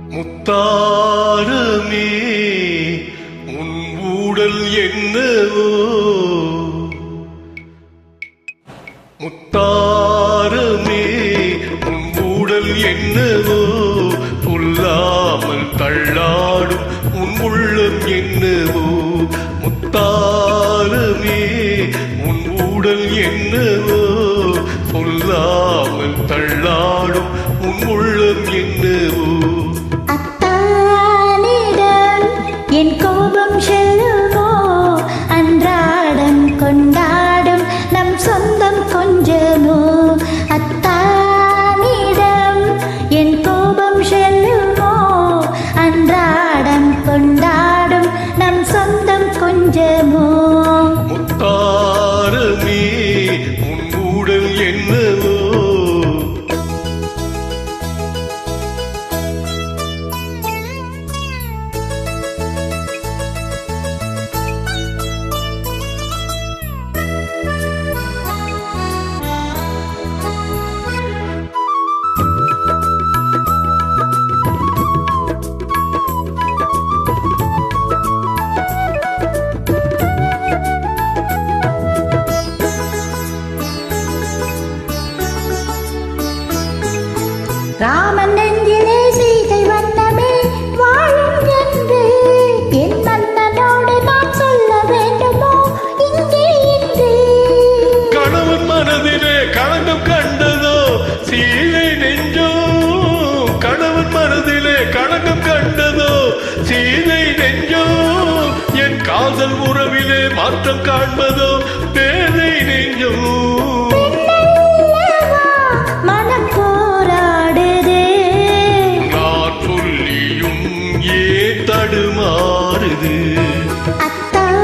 முத்தாரமே உன் ஊடல் என்னவோ முத்தாரமே உன் ஊடல் என்னவோ சொல்லாமல் தள்ளாடும் உன் உள்ளம் என்னவோ முத்தாரமே உன் ஊடல் என்னவோ சொல்லாமல் தள்ளாடும் உன் உள்ளம் என்னவோ என் கோபம் செல்லுமோ அன்றாடம் கொண்டாடும் நம் சொந்தம் கொஞ்சமோ அத்தானிடம் என் கோபம் செல்லுமோ அன்றாடம் கொண்டாடும் நம் சொந்தம் கொஞ்சமோ முத்தாரமே உன் ஊடல் என்னவோ ராமன் நெஞ்சிலே சீதை வண்ணமே வாழும் என்று என் மன்னனோடு நான் சொல்ல வேண்டுமோ இங்கே இன்று கணவன் மனதிலே களங்கம் கண்டதோ சீதை நெஞ்சோ கணவன் மனதிலே களங்கம் கண்டதோ சீதை நெஞ்சோ என் காதல் உறவிலே மாற்றம் காண்பதோ பேதை நெஞ்சோ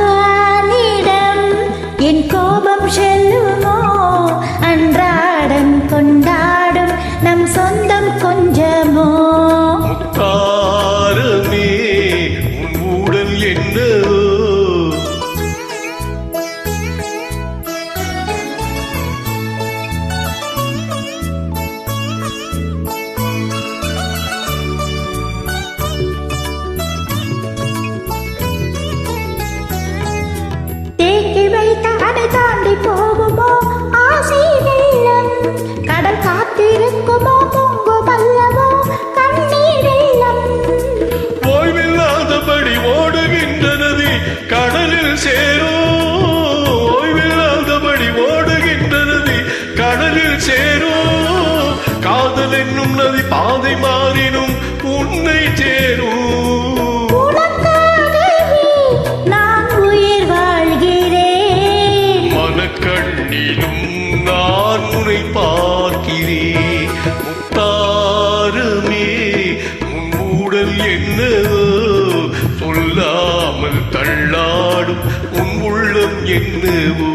அத்தானிடம் என் கோபம் செல்லுமோ அன்றாடம் கொண்டாடும் நம் சொந்தம் கொஞ்சமோ முத்தாரமே உன் ஊடல் என்னவோ தாண்டி போகுமோ ஆசை வெள்ளம் கடல் காத்திருக்குமோ பொங்கு பல்லவோ கண்ணீர் வெள்ளம் ஓய்வில்லாதபடி ஓடுகின்ற நதி கடலில் சேரும் ஓய்வில்லாதபடி ஓடுகின்ற நதி கடலில் சேரும் காதல் என்னும் நதி பாதை மாறினும் உன்னை சேரும் நான் உன்னை பார்க்கிறேன் முத்தாரமே உன் ஊடல் என்னவோ சொல்லாமல் தள்ளாடும் உன் உள்ளம் என்னவோ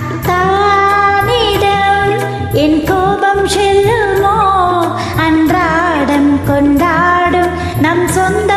அத்தானிடம் என் கோபம் செல்லுமோ அன்றாடம் கொண்டாடும் நம் சொந்த